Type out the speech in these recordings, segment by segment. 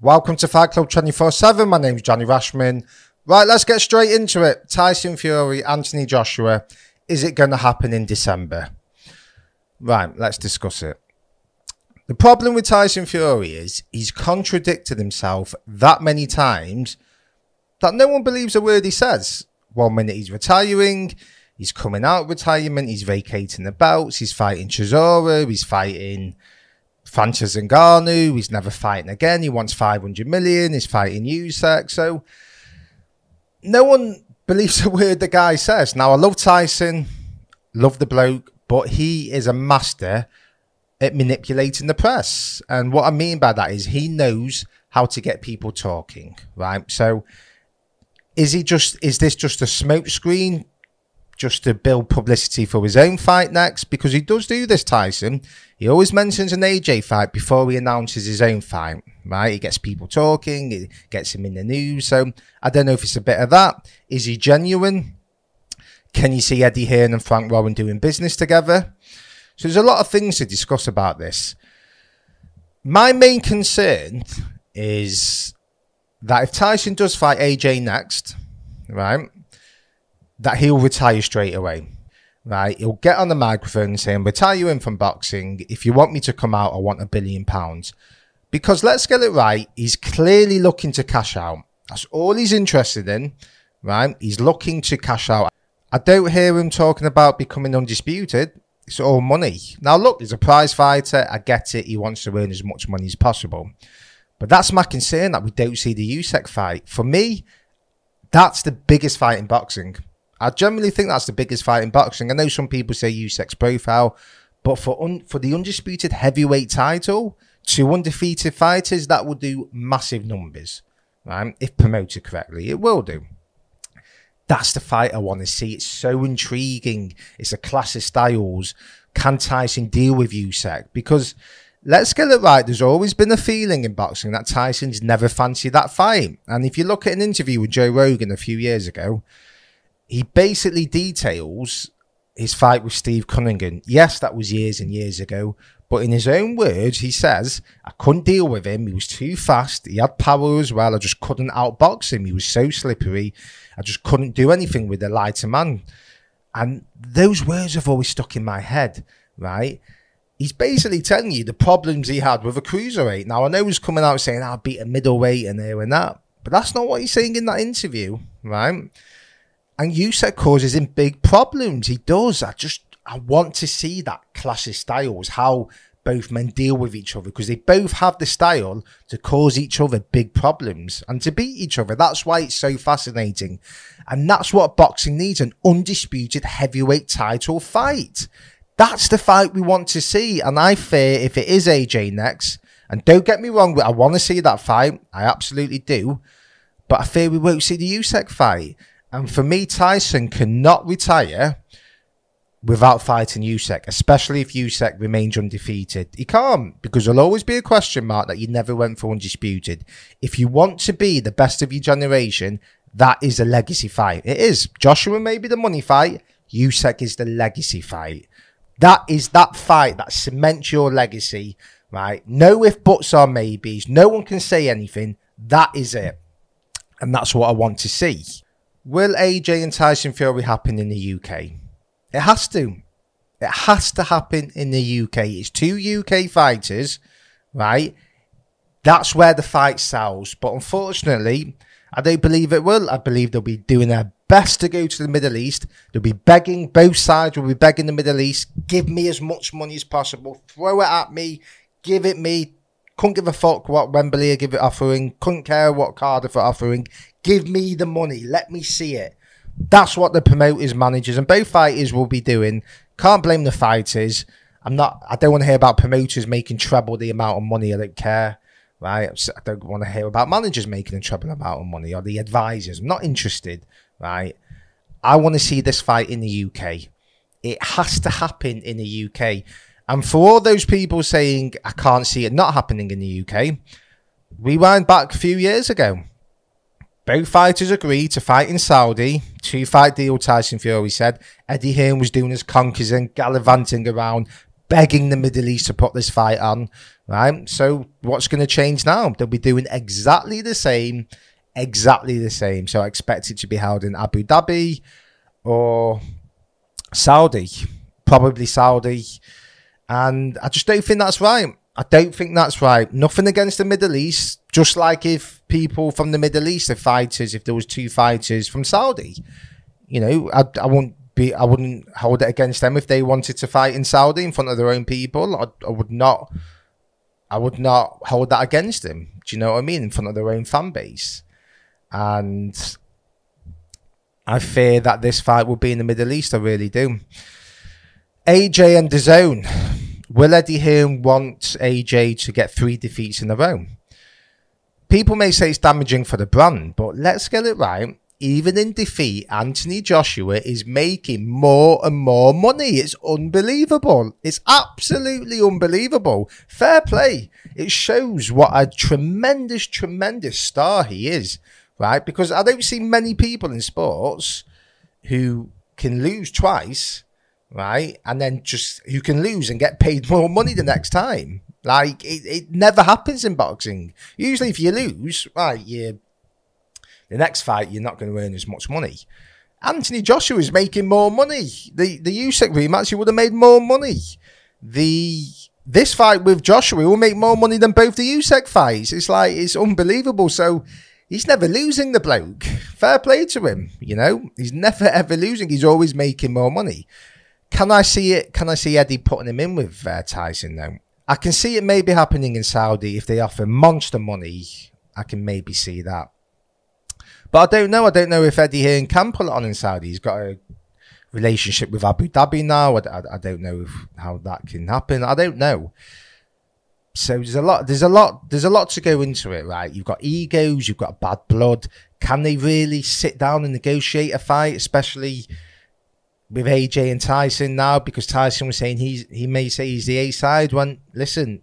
Welcome to Fight Club 24/7. My name's Johnny Rashman. Right, let's get straight into it. Tyson Fury, Anthony Joshua. Is it going to happen in December? Right, let's discuss it. The problem with Tyson Fury is he's contradicted himself that many times that no one believes a word he says. 1 minute he's retiring, he's coming out of retirement, he's vacating the belts, he's fighting Chisora, he's fighting Francis Ngannou, he's never fighting again, he wants 500 million, he's fighting Usyk. So no one believes a word the guy says. Now, I love Tyson, love the bloke, but he is a master at manipulating the press. And what I mean by that is he knows how to get people talking, right? So is this just a smoke screen just to build publicity for his own fight next? Because he does do this, Tyson. He always mentions an AJ fight before he announces his own fight, right? He gets people talking, it gets him in the news. So I don't know if it's a bit of that. Is he genuine? Can you see Eddie Hearn and Frank Warren doing business together? So there's a lot of things to discuss about this. My main concern is that if Tyson does fight AJ next, right, that he'll retire straight away, right? He'll get on the microphone and say, I'm retiring from boxing. If you want me to come out, I want £1 billion. Because let's get it right, he's clearly looking to cash out. That's all he's interested in, right? He's looking to cash out. I don't hear him talking about becoming undisputed. It's all money. Now, look, he's a prize fighter. I get it. He wants to earn as much money as possible. But that's my concern, that we don't see the Usyk fight. For me, that's the biggest fight in boxing. I generally think that's the biggest fight in boxing. I know some people say Usyk's profile, but for the undisputed heavyweight title, 2 undefeated fighters, that will do massive numbers, right? If promoted correctly, it will do. That's the fight I want to see. It's so intriguing. It's a clash of styles. Can Tyson deal with Usyk? Because let's get it right, there's always been a feeling in boxing that Tyson's never fancied that fight. And if you look at an interview with Joe Rogan a few years ago, he basically details his fight with Steve Cunningham. Yes, that was years and years ago. But in his own words, he says, I couldn't deal with him. He was too fast. He had power as well. I just couldn't outbox him. He was so slippery. I just couldn't do anything with the lighter man. And those words have always stuck in my head, right? He's basically telling you the problems he had with a cruiserweight. Now, I know he's coming out saying, I'll beat a middleweight and there and that. But that's not what he's saying in that interview, right? And Usyk causes him big problems. He does. I want to see that clash of styles, how both men deal with each other, because they both have the style to cause each other big problems and to beat each other. That's why it's so fascinating. And that's what boxing needs, an undisputed heavyweight title fight. That's the fight we want to see. And I fear if it is AJ next, and don't get me wrong, I want to see that fight. I absolutely do. But I fear we won't see the Usyk fight. And for me, Tyson cannot retire without fighting Usyk, especially if Usyk remains undefeated. He can't, because there'll always be a question mark that you never went for undisputed. If you want to be the best of your generation, that is a legacy fight. It is. Joshua may be the money fight. Usyk is the legacy fight. That is that fight that cements your legacy, right? No ifs, buts, or maybes. No one can say anything. That is it. And that's what I want to see. Will AJ and Tyson Fury happen in the UK? It has to. It has to happen in the UK. It's 2 UK fighters, right? That's where the fight sells. But unfortunately, I don't believe it will. I believe they'll be doing their best to go to the Middle East. They'll be begging, both sides will be begging the Middle East, give me as much money as possible. Throw it at me. Give it me. Couldn't give a fuck what Wembley are offering. Couldn't care what Cardiff are offering. Give me the money. Let me see it. That's what the promoters, managers, and both fighters will be doing. Can't blame the fighters. I don't want to hear about promoters making treble the amount of money. I don't care, right? I don't want to hear about managers making a treble amount of money or the advisors. I'm not interested, right? I want to see this fight in the UK. It has to happen in the UK. And for all those people saying, I can't see it not happening in the UK, rewind back a few years ago. Both fighters agreed to fight in Saudi. 2-fight deal, Tyson Fury said. Eddie Hearn was doing his conkers and gallivanting around, begging the Middle East to put this fight on, right? So what's going to change now? They'll be doing exactly the same. So I expect it to be held in Abu Dhabi or Saudi, probably Saudi. And I just don't think that's right. Nothing against the Middle East. Just like if people from the Middle East are fighters, if there was 2 fighters from Saudi, you know, I wouldn't hold it against them if they wanted to fight in Saudi in front of their own people. I would not hold that against them. Do you know what I mean? In front of their own fan base. And I fear that this fight will be in the Middle East. I really do. AJ and DAZN. Will Eddie Hearn want AJ to get 3 defeats in a row? People may say it's damaging for the brand, but let's get it right. Even in defeat, Anthony Joshua is making more and more money. It's unbelievable. It's absolutely unbelievable. Fair play. It shows what a tremendous, tremendous star he is, right? Because I don't see many people in sports who can lose twice, right? And then who can lose and get paid more money the next time. Like, it never happens in boxing. Usually if you lose, right, the next fight, you're not going to earn as much money. Anthony Joshua is making more money. The Usyk rematch, he would have made more money. This fight with Joshua will make more money than both the Usyk fights. It's unbelievable. So he's never losing, the bloke. Fair play to him, you know. He's never ever losing. He's always making more money. Can I see it? Can I see Eddie putting him in with Tyson though? I can see it maybe happening in Saudi if they offer monster money. I can maybe see that. But I don't know. I don't know if Eddie Hearn can pull it on in Saudi. He's got a relationship with Abu Dhabi now. I don't know how that can happen. I don't know. So there's a lot to go into it, right? You've got egos, you've got bad blood. Can they really sit down and negotiate a fight, especially with AJ and Tyson now? Because Tyson was saying he may say he's the A side. When listen,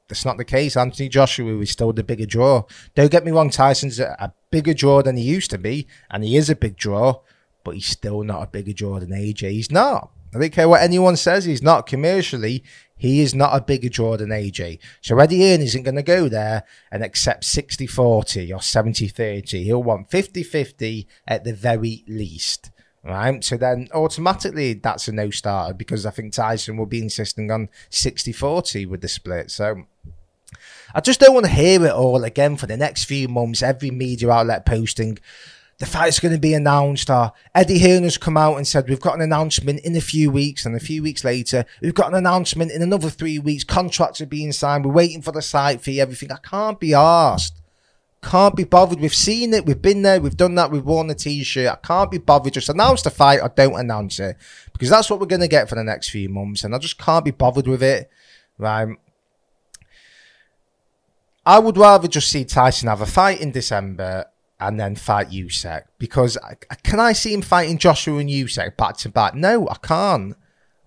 that's not the case. Anthony Joshua is still the bigger draw. Don't get me wrong, Tyson's a bigger draw than he used to be, and he is a big draw, but he's still not a bigger draw than AJ. He's not. I don't care what anyone says, he's not. Commercially, he is not a bigger draw than AJ. So Eddie Hearn isn't going to go there and accept 60-40 or 70-30. He'll want 50-50 at the very least. Right? So then automatically that's a no-starter, because I think Tyson will be insisting on 60-40 with the split. So I just don't want to hear it all again for the next few months. Every media outlet posting the fight's going to be announced, or Eddie Hearn has come out and said we've got an announcement in a few weeks, and a few weeks later we've got an announcement in another 3 weeks. Contracts are being signed. We're waiting for the site fee, everything. I can't be arsed. Can't be bothered. We've seen it. We've been there. We've done that. We've worn the t-shirt. I can't be bothered. Just announce the fight or don't announce it, because that's what we're going to get for the next few months, and I just can't be bothered with it. Right? I would rather just see Tyson have a fight in December and then fight Usyk, because can I see him fighting Joshua and Usyk back to back? No, I can't.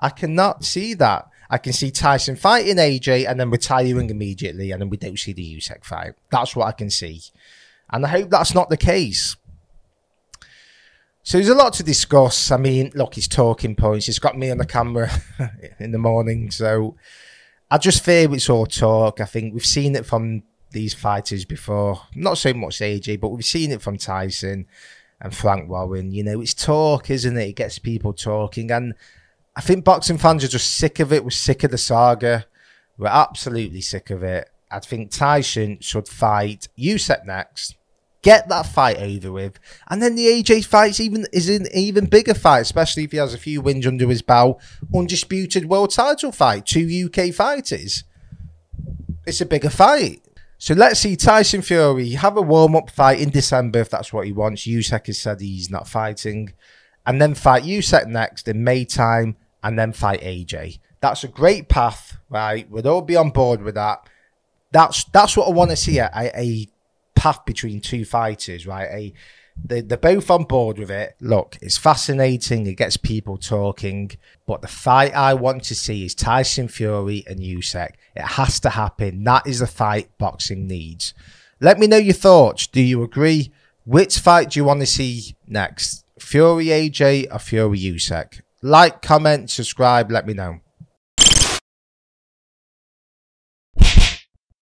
I cannot see that. I can see Tyson fighting AJ and then retiring immediately, and then we don't see the Usyk fight. That's what I can see. And I hope that's not the case. So there's a lot to discuss. I mean, look, his talking points. He's got me on the camera in the morning. So I just fear it's all talk. I think we've seen it from these fighters before. Not so much AJ, but we've seen it from Tyson and Frank Warren. You know, it's talk, isn't it? It gets people talking. And I think boxing fans are just sick of it. We're sick of the saga. We're absolutely sick of it. I think Tyson should fight Usyk next. Get that fight over with. And then the AJ fight is an even bigger fight, especially if he has a few wins under his belt. Undisputed world title fight. 2 UK fighters. It's a bigger fight. So let's see Tyson Fury have a warm-up fight in December if that's what he wants. Usyk has said he's not fighting. And then fight Usyk next in May time. And then fight AJ. That's a great path, right? We'd all be on board with that. That's what I want to see, a path between two fighters, right? They're both on board with it. Look, it's fascinating. It gets people talking. But the fight I want to see is Tyson Fury and Usyk. It has to happen. That is the fight boxing needs. Let me know your thoughts. Do you agree? Which fight do you want to see next? Fury AJ or Fury Usyk? Like, comment, subscribe, let me know.